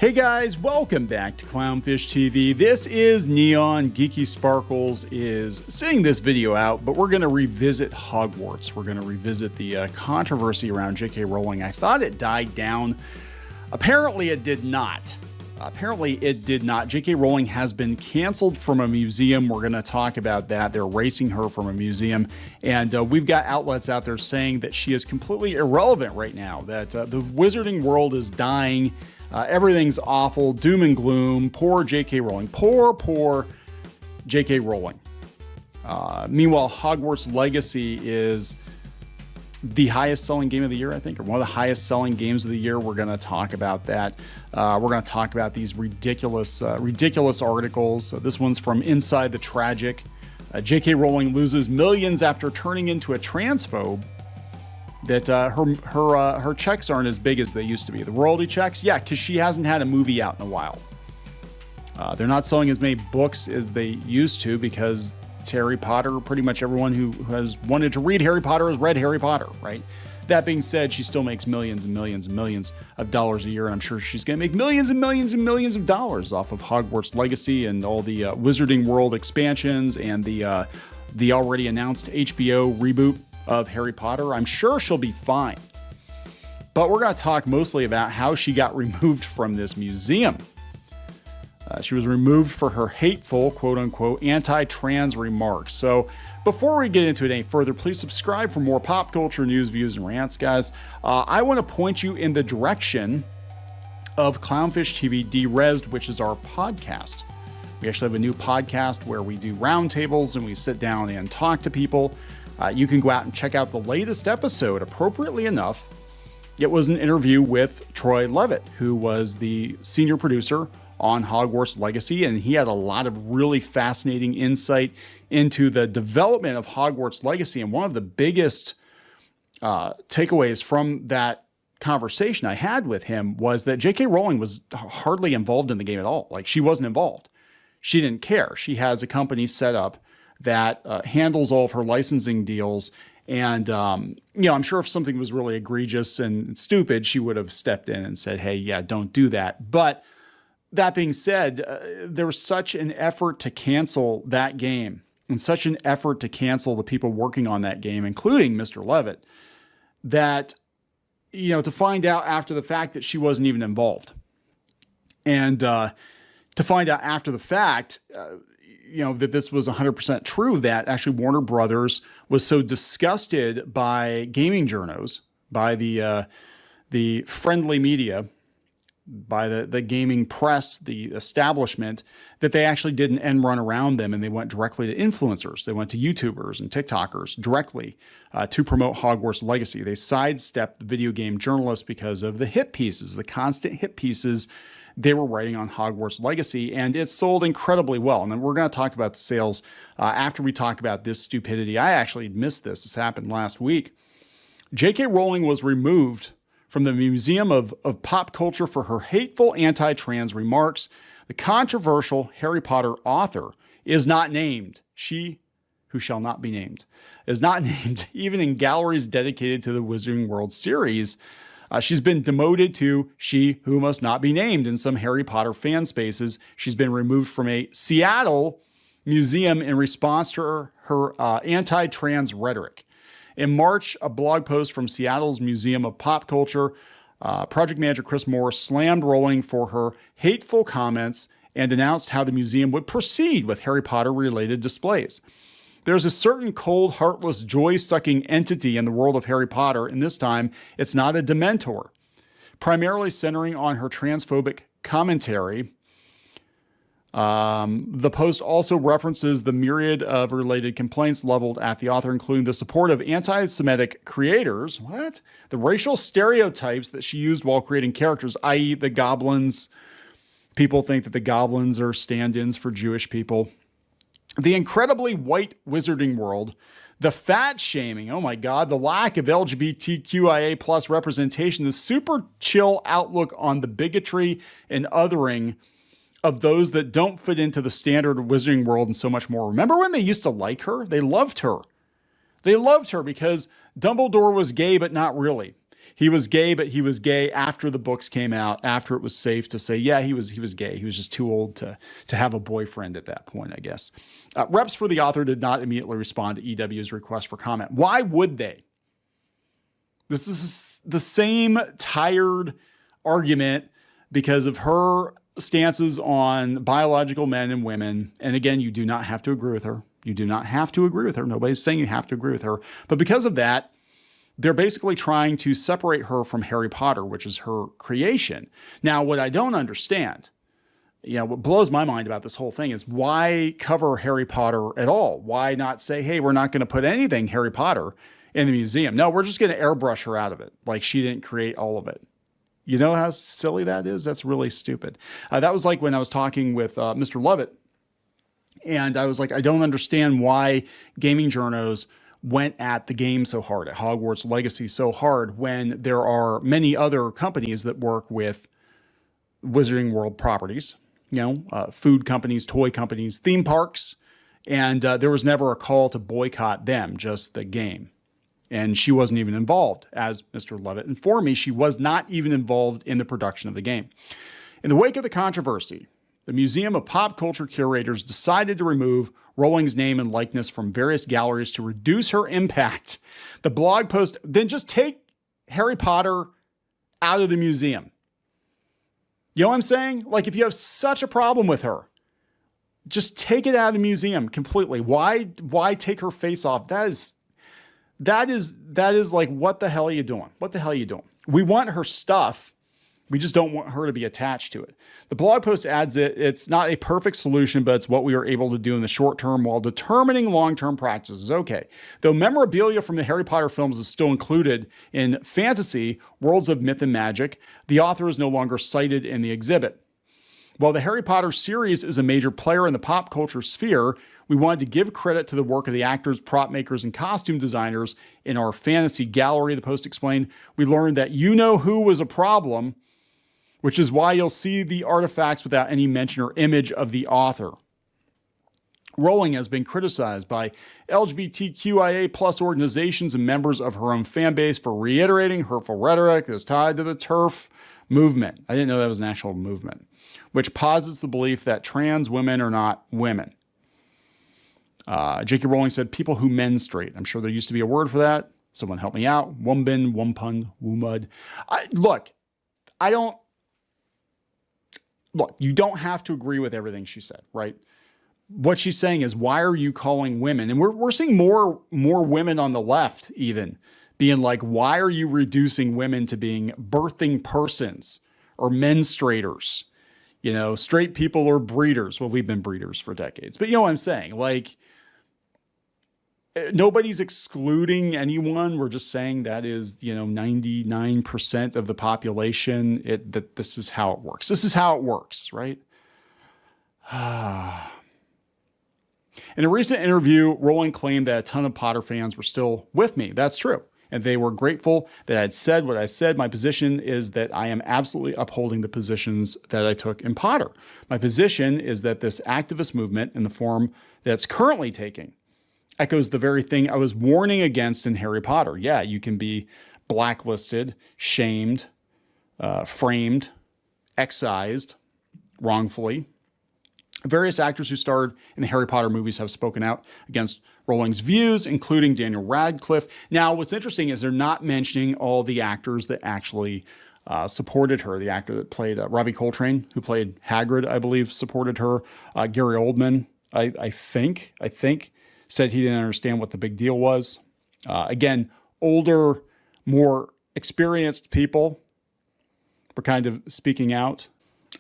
Hey guys, welcome back to Clownfish TV. This is Neon. Geeky Sparkles is sending this video out, but we're going to revisit Hogwarts. We're going to revisit the controversy around JK Rowling. I thought it died down. Apparently it did not. JK Rowling has been canceled from a museum. We're going to talk about that. They're erasing her from a museum. And we've got outlets out there saying that she is completely irrelevant right now, that the wizarding world is dying. Everything's awful, doom and gloom. Poor JK Rowling. Poor JK Rowling. Meanwhile, Hogwarts Legacy is the highest selling game of the year, I think, or one of the highest selling games of the year. We're going to talk about that. We're going to talk about these ridiculous articles. This one's from Inside the Tragic. JK Rowling loses millions after turning into a transphobe. That her checks aren't as big as they used to be. The royalty checks, yeah, because she hasn't had a movie out in a while. They're not selling as many books as they used to because it's Harry Potter. Pretty much everyone who has wanted to read Harry Potter has read Harry Potter, right? That being said, she still makes millions and millions and millions of dollars a year, and I'm sure she's going to make millions and millions and millions of dollars off of Hogwarts Legacy and all the Wizarding World expansions and the already announced HBO reboot of Harry Potter. I'm sure she'll be fine. But we're going to talk mostly about how she got removed from this museum. She was removed for her hateful, quote-unquote, anti-trans remarks. So before we get into it any further, please subscribe for more pop culture news, views, and rants, guys. I want to point you in the direction of Clownfish TV ERASED, which is our podcast. We actually have a new podcast where we do roundtables and we sit down and talk to people. You can go out and check out the latest episode. Appropriately enough, it was an interview with Troy Levitt, who was the senior producer on Hogwarts Legacy, and he had a lot of really fascinating insight into the development of Hogwarts Legacy. And one of the biggest takeaways from that conversation I had with him was that JK Rowling was hardly involved in the game at all. Like, she wasn't involved. She didn't care. She has a company set up that handles all of her licensing deals. And, I'm sure if something was really egregious and stupid, she would have stepped in and said, hey, yeah, don't do that. But that being said, there was such an effort to cancel that game and such an effort to cancel the people working on that game, including Mr. Levitt, that, to find out after the fact that she wasn't even involved. And to find out after the fact, that this was 100% true, that actually Warner Brothers was so disgusted by gaming journos, by the friendly media, by the gaming press, the establishment, that they actually did an end run around them and they went directly to influencers. They went to YouTubers and TikTokers directly to promote Hogwarts Legacy. They sidestepped the video game journalists because of the hit pieces, the constant hit pieces they were writing on Hogwarts Legacy, and it sold incredibly well. And then we're going to talk about the sales after we talk about this stupidity. I actually missed this. This happened last week. JK Rowling was removed from the Museum of Pop Culture for her hateful anti-trans remarks. The controversial Harry Potter author is not named. She, who shall not be named, is not named even in galleries dedicated to the Wizarding World series. She's been demoted to she who must not be named in some Harry Potter fan spaces. She's been removed from a Seattle museum in response to her anti-trans rhetoric. In March, a blog post from Seattle's Museum of Pop Culture, project manager Chris Moore slammed Rowling for her hateful comments and announced how the museum would proceed with Harry Potter-related displays. There's a certain cold, heartless, joy-sucking entity in the world of Harry Potter, and this time it's not a Dementor. Primarily centering on her transphobic commentary, the post also references the myriad of related complaints leveled at the author, including the support of anti-Semitic creators, the racial stereotypes that she used while creating characters, i.e. the goblins. People think that the goblins are stand-ins for Jewish people. The incredibly white wizarding world, the fat shaming, oh my God, the lack of LGBTQIA plus representation, the super chill outlook on the bigotry and othering of those that don't fit into the standard wizarding world, and so much more. Remember when they used to like her? They loved her. They loved her because Dumbledore was gay, but not really. he was gay, but he was gay after the books came out, after it was safe to say, yeah, he was gay. He was just too old to have a boyfriend at that point, I guess. Reps for the author did not immediately respond to EW's request for comment. Why would they? This is the same tired argument because of her stances on biological men and women. And again, you do not have to agree with her. You do not have to agree with her. Nobody's saying you have to agree with her. But because of that, they're basically trying to separate her from Harry Potter, which is her creation. Now, what I don't understand, what blows my mind about this whole thing is why cover Harry Potter at all? Why not say, hey, we're not going to put anything Harry Potter in the museum? No, we're just going to airbrush her out of it. Like she didn't create all of it. You know how silly that is? That's really stupid. That was like when I was talking with Mr. Lovett, and I was like, I don't understand why gaming journos went at the game so hard, at Hogwarts Legacy so hard, when there are many other companies that work with Wizarding World properties, food companies, toy companies, theme parks, and there was never a call to boycott them, just the game. And she wasn't even involved. As Mr. Lovett informed me, she was not even involved in the production of the game. In the wake of the controversy, the Museum of Pop Culture curators decided to remove Rowling's name and likeness from various galleries to reduce her impact. The blog post, then just take Harry Potter out of the museum. You know what I'm saying? Like, if you have such a problem with her, just take it out of the museum completely. Why take her face off? That is like, what the hell are you doing? What the hell are you doing? We want her stuff. We just don't want her to be attached to it. The blog post adds that it's not a perfect solution, but it's what we are able to do in the short term while determining long-term practices. Okay. Though memorabilia from the Harry Potter films is still included in fantasy, worlds of myth and magic, the author is no longer cited in the exhibit. While the Harry Potter series is a major player in the pop culture sphere, we wanted to give credit to the work of the actors, prop makers, and costume designers in our fantasy gallery, the post explained. We learned that who was a problem, which is why you'll see the artifacts without any mention or image of the author. Rowling has been criticized by LGBTQIA plus organizations and members of her own fan base for reiterating hurtful rhetoric that's tied to the TERF movement. I didn't know that was an actual movement, which posits the belief that trans women are not women. JK Rowling said people who menstruate. I'm sure there used to be a word for that. Someone help me out. Wumbin, wumpun, wumud. You don't have to agree with everything she said, right? What she's saying is, why are you calling women? And we're seeing more women on the left even being like, why are you reducing women to being birthing persons or menstruators? Straight people or breeders. Well, we've been breeders for decades, but you know what I'm saying? Like, nobody's excluding anyone. We're just saying that is, 99% of the population. That this is how it works. This is how it works, right? In a recent interview, Rowling claimed that a ton of Potter fans were still with me. That's true. And they were grateful that I'd said what I said. My position is that I am absolutely upholding the positions that I took in Potter. My position is that this activist movement in the form that's currently taking echoes the very thing I was warning against in Harry Potter. Yeah, you can be blacklisted, shamed, framed, excised wrongfully. Various actors who starred in the Harry Potter movies have spoken out against Rowling's views, including Daniel Radcliffe. Now, what's interesting is they're not mentioning all the actors that actually supported her. The actor that played Robbie Coltrane, who played Hagrid, I believe, supported her. Gary Oldman, I think, said he didn't understand what the big deal was. Again, older, more experienced people were kind of speaking out.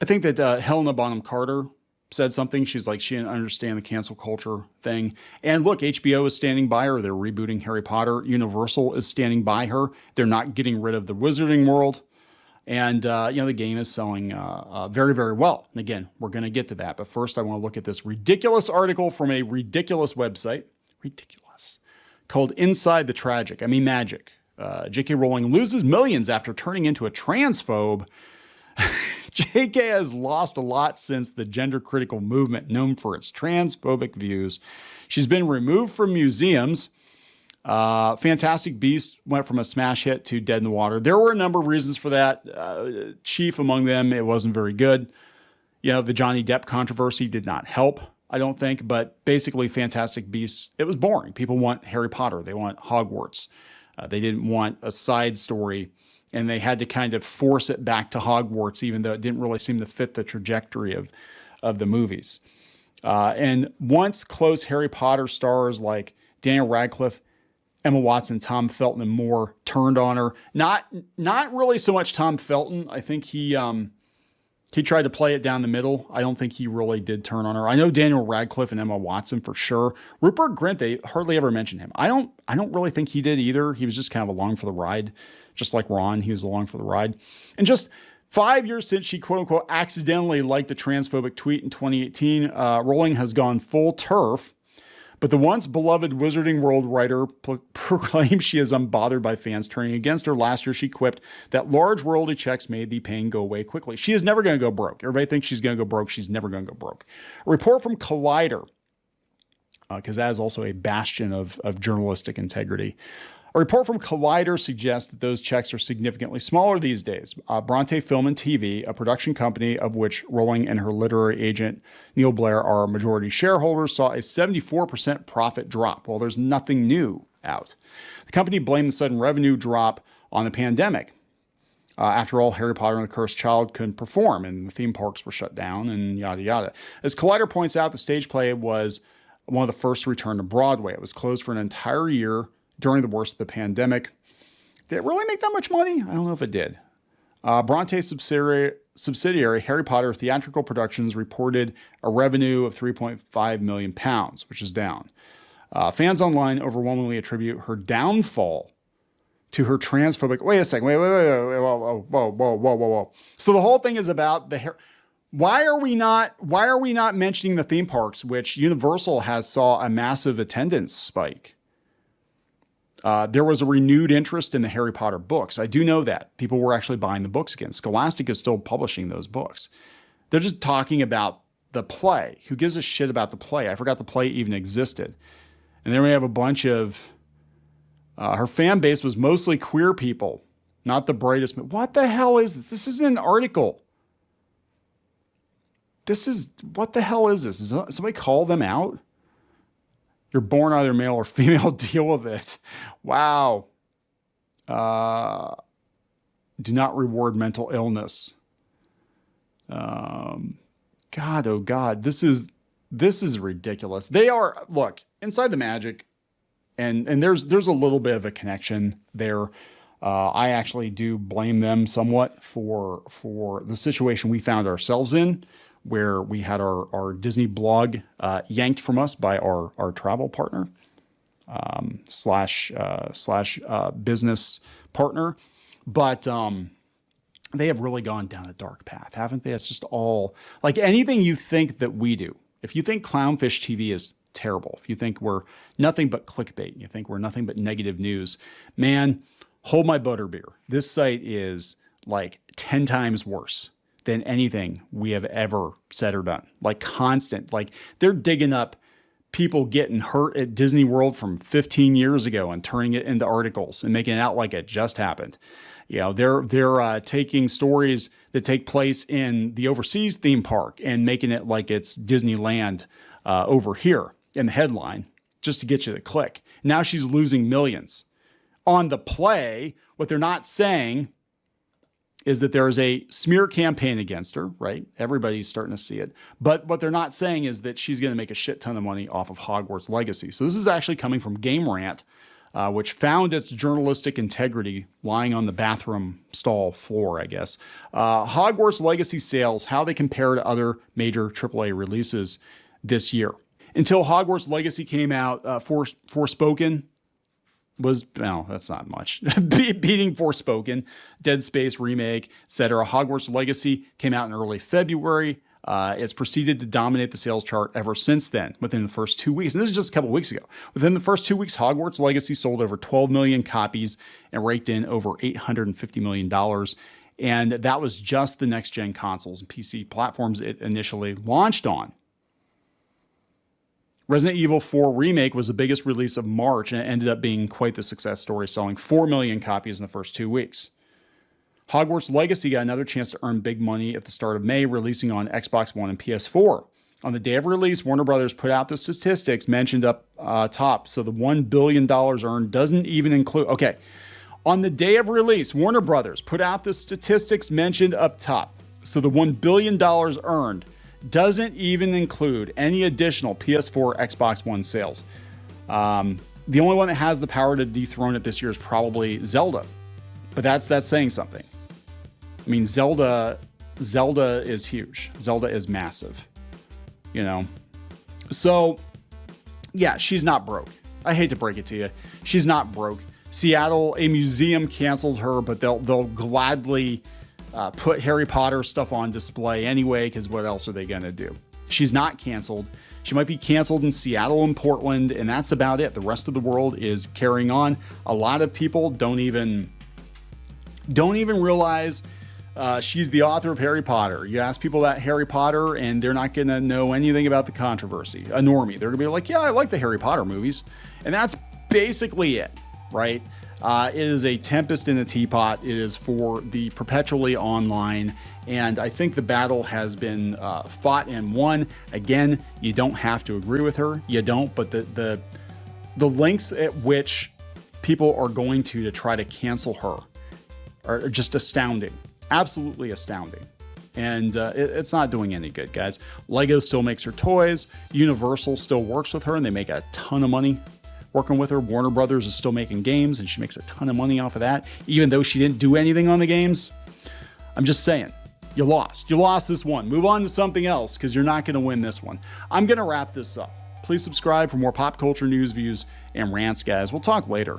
I think that Helena Bonham Carter said something. She's like, she didn't understand the cancel culture thing. And look, HBO is standing by her. They're rebooting Harry Potter. Universal is standing by her. They're not getting rid of the Wizarding World. And, the game is selling very, very well. And again, we're going to get to that. But first, I want to look at this ridiculous article from a ridiculous website. Ridiculous. Called Inside the Tragic. Magic. JK Rowling loses millions after turning into a transphobe. JK has lost a lot since the gender-critical movement known for its transphobic views. She's been removed from museums Fantastic Beasts went from a smash hit to dead in the water. There were a number of reasons for that. Chief among them, it wasn't very good. You know, the Johnny Depp controversy did not help, I don't think. But basically, Fantastic Beasts, it was boring. People want Harry Potter. They want Hogwarts. They didn't want a side story. And they had to kind of force it back to Hogwarts, even though it didn't really seem to fit the trajectory of the movies. And once close Harry Potter stars like Daniel Radcliffe, Emma Watson, Tom Felton, and more turned on her. Not really so much Tom Felton. I think he tried to play it down the middle. I don't think he really did turn on her. I know Daniel Radcliffe and Emma Watson for sure. Rupert Grint, they hardly ever mention him. I don't really think he did either. He was just kind of along for the ride, just like Ron. He was along for the ride. And just 5 years since she quote unquote accidentally liked a transphobic tweet in 2018, Rowling has gone full turf. But the once beloved Wizarding World writer proclaims she is unbothered by fans turning against her. Last year, she quipped that large royalty checks made the pain go away quickly. She is never going to go broke. Everybody thinks she's going to go broke. She's never going to go broke. A report from Collider, because that is also a bastion of journalistic integrity. A report from Collider suggests that those checks are significantly smaller these days. Bronte Film and TV, a production company of which Rowling and her literary agent Neil Blair are majority shareholders, saw a 74% profit drop. Well, there's nothing new out. The company blamed the sudden revenue drop on the pandemic. After all, Harry Potter and the Cursed Child couldn't perform, and the theme parks were shut down, and yada yada. As Collider points out, the stage play was one of the first to return to Broadway. It was closed for an entire year during the worst of the pandemic. Did it really make that much money? I don't know if it did. Bronte subsidiary Harry Potter Theatrical Productions reported a revenue of £3.5 million, which is down. Fans online overwhelmingly attribute her downfall to her transphobic. Wait a second. Wait, whoa. So the whole thing is about the Why are we not mentioning the theme parks, which Universal has saw a massive attendance spike? There was a renewed interest in the Harry Potter books. I do know that. People were actually buying the books again. Scholastic is still publishing those books. They're just talking about the play. Who gives a shit about the play? I forgot the play even existed. And then we have a bunch of... her fan base was mostly queer people, not the brightest... What the hell is this? This isn't an article. What the hell is this? Does somebody call them out? You're born either male or female, deal with it. Wow. Do not reward mental illness. God, oh God, this is ridiculous. They are, look, Inside the Magic, and there's a little bit of a connection there. I actually do blame them somewhat for the situation we found ourselves in, where we had our Disney blog yanked from us by our travel partner slash business partner. But they have really gone down a dark path, haven't they? It's just all like anything you think that we do. If you think Clownfish TV is terrible, if you think we're nothing but clickbait, you think we're nothing but negative news, man, hold my butterbeer. This site is like 10 times worse than anything we have ever said or done. Like constant, like they're digging up people getting hurt at Disney World from 15 years ago and turning it into articles and making it out like it just happened. You know, they're taking stories that take place in the overseas theme park and making it like it's Disneyland over here in the headline just to get you to click. Now she's losing millions on the play. What they're not saying is that there is a smear campaign against her, right? Everybody's starting to see it. But what they're not saying is that she's going to make a shit ton of money off of Hogwarts Legacy. So this is actually coming from Game Rant, which found its journalistic integrity lying on the bathroom stall floor, I guess. Hogwarts Legacy sales, how they compare to other major AAA releases this year. Until Hogwarts Legacy came out, Forspoken was, well, that's not much. Beating Forspoken, Dead Space remake, etc. Hogwarts Legacy came out in early February. It's proceeded to dominate the sales chart ever since then, within the first 2 weeks. And this is just a couple of weeks ago. Within the first 2 weeks, Hogwarts Legacy sold over 12 million copies and raked in over $850 million. And that was just the next-gen consoles and PC platforms it initially launched on. Resident Evil 4 Remake was the biggest release of March, and it ended up being quite the success story, selling 4 million copies in the first 2 weeks. Hogwarts Legacy got another chance to earn big money at the start of May, releasing on Xbox One and PS4. On the day of release, Warner Brothers put out the statistics mentioned up top. So the $1 billion earned doesn't even include... Okay, on the day of release, Warner Brothers put out the statistics mentioned up top. So the $1 billion earned doesn't even include any additional PS4, Xbox One sales. The only one that has the power to dethrone it this year is probably Zelda. But that's saying something. I mean, Zelda is huge. Zelda is massive. You know, so yeah, she's not broke. I hate to break it to you. She's not broke. Seattle, a museum canceled her, but they'll gladly put Harry Potter stuff on display anyway, because what else are they going to do? She's not canceled. She might be canceled in Seattle and Portland, and that's about it. The rest of the world is carrying on. A lot of people don't even realize she's the author of Harry Potter. You ask people about Harry Potter and they're not going to know anything about the controversy. A normie. They're going to be like, yeah, I like the Harry Potter movies. And that's basically it, right? It is a tempest in a teapot. It is for the perpetually online. And I think the battle has been fought and won. Again, you don't have to agree with her. You don't. But the lengths at which people are going to try to cancel her are just astounding. Absolutely astounding. And it's not doing any good, guys. Lego still makes her toys. Universal still works with her, and they make a ton of money working with her. Warner Brothers is still making games, and she makes a ton of money off of that, even though she didn't do anything on the games. I'm just saying, you lost. You lost this one. Move on to something else, because you're not going to win this one. I'm going to wrap this up. Please subscribe for more pop culture news, views, and rants, guys. We'll talk later.